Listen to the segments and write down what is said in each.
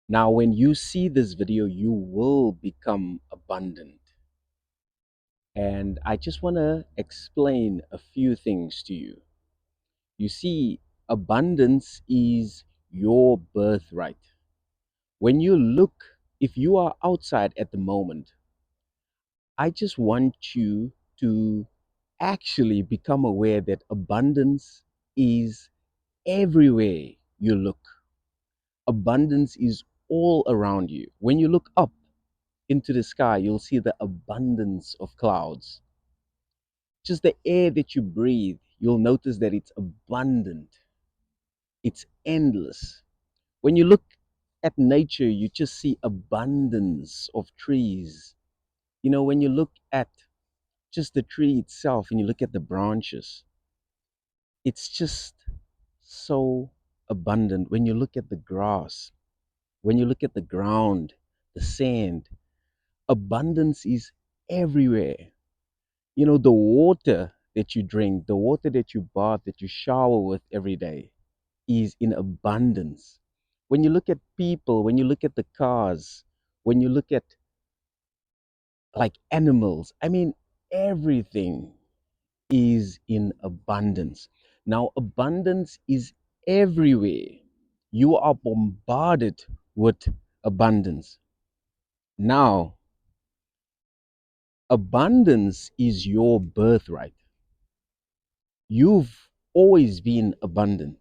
Now, when you see this video, you will become abundant. And I just want to explain a few things to you. You see, abundance is your birthright. When you look, if you are outside at the moment, I just want you to actually become aware that abundance is everywhere you look. Abundance is all around you. When you look up into the sky, you'll see the abundance of clouds. Just the air that you breathe, you'll notice that it's abundant, it's endless. When you look at nature, you just see abundance of trees. When you look at just the tree itself and you look at the branches, it's just so abundant. When you look at the grass, when you look at the ground, the sand, abundance is everywhere. The water that you drink, the water that you bath, that you shower with every day is in abundance. When you look at people, when you look at the cars, when you look at like animals, I mean, everything is in abundance. Now, abundance is everywhere. You are bombarded with abundance. Now, abundance is your birthright. You've always been abundant.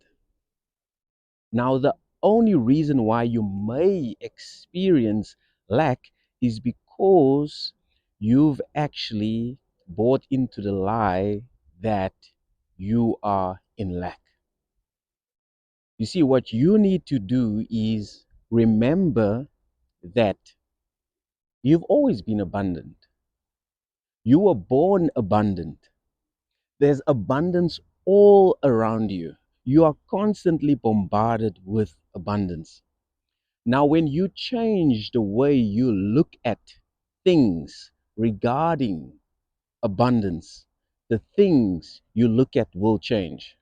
Now, the only reason why you may experience lack is because you've actually bought into the lie that you are in lack. You see, what you need to do is remember that you've always been abundant. You were born abundant. There's abundance all around you. You are constantly bombarded with abundance. Now, when you change the way you look at things regarding abundance, the things you look at will change.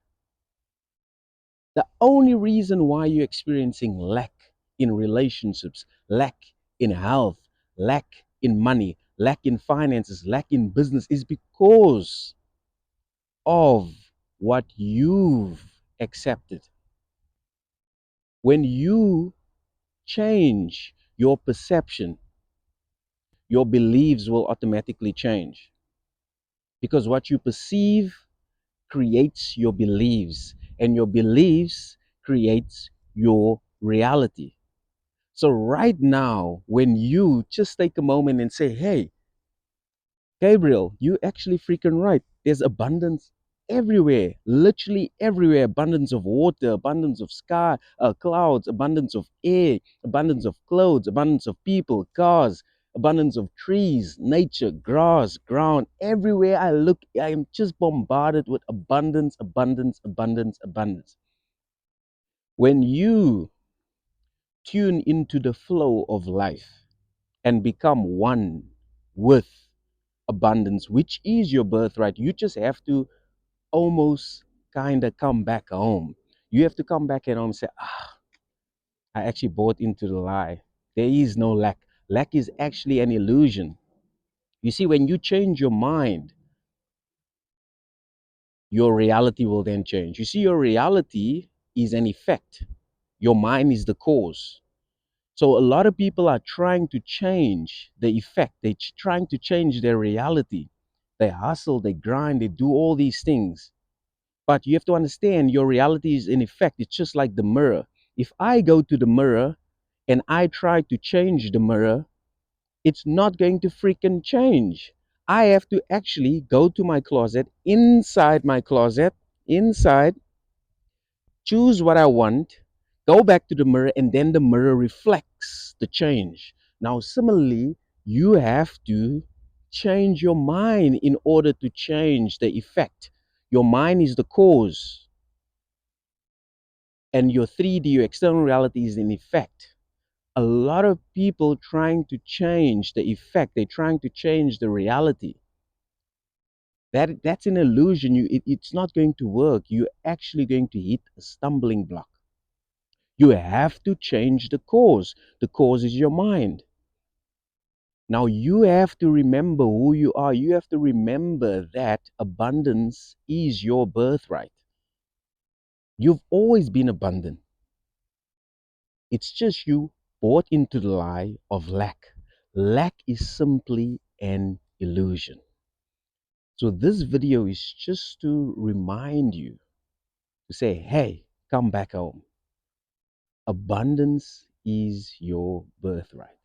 The only reason why you're experiencing lack in relationships, lack in health, lack in money, lack in finances, lack in business is because of what you've accepted. When you change your perception, your beliefs will automatically change because what you perceive creates your beliefs and your beliefs creates your reality. So right now, when you just take a moment and say, hey, Gabriel, you actually freaking right. There's abundance everywhere, literally everywhere. Abundance of water, abundance of sky, clouds, abundance of air, abundance of clothes, abundance of people, cars, abundance of trees, nature, grass, ground. Everywhere I look, I am just bombarded with abundance, abundance, abundance, abundance. When you tune into the flow of life and become one with abundance, which is your birthright, you just have to almost kind of come back home. You have to come back at home and say, I actually bought into the lie. There is no lack. Lack is actually an illusion. You see, when you change your mind, your reality will then change. You see, your reality is an effect, your mind is the cause. So a lot of people are trying to change the effect. They're trying to change their reality. They hustle, they grind, they do all these things. But you have to understand your reality is in effect. It's just like the mirror. If I go to the mirror and I try to change the mirror, it's not going to freaking change. I have to actually go to my closet, inside my closet, inside, choose what I want, go back to the mirror, and then the mirror reflects the change. Now, similarly, you have to change your mind in order to change the effect. Your mind is the cause, and your 3D, your external reality, is an effect. A lot of people trying to change the effect, they're trying to change the reality. That's an illusion. It's not going to work. You're actually going to hit a stumbling block. You have to change the cause. The cause is your mind. Now you have to remember who you are. You have to remember that abundance is your birthright. You've always been abundant. It's just you bought into the lie of lack. Lack is simply an illusion. So this video is just to remind you to say, hey, come back home. Abundance is your birthright.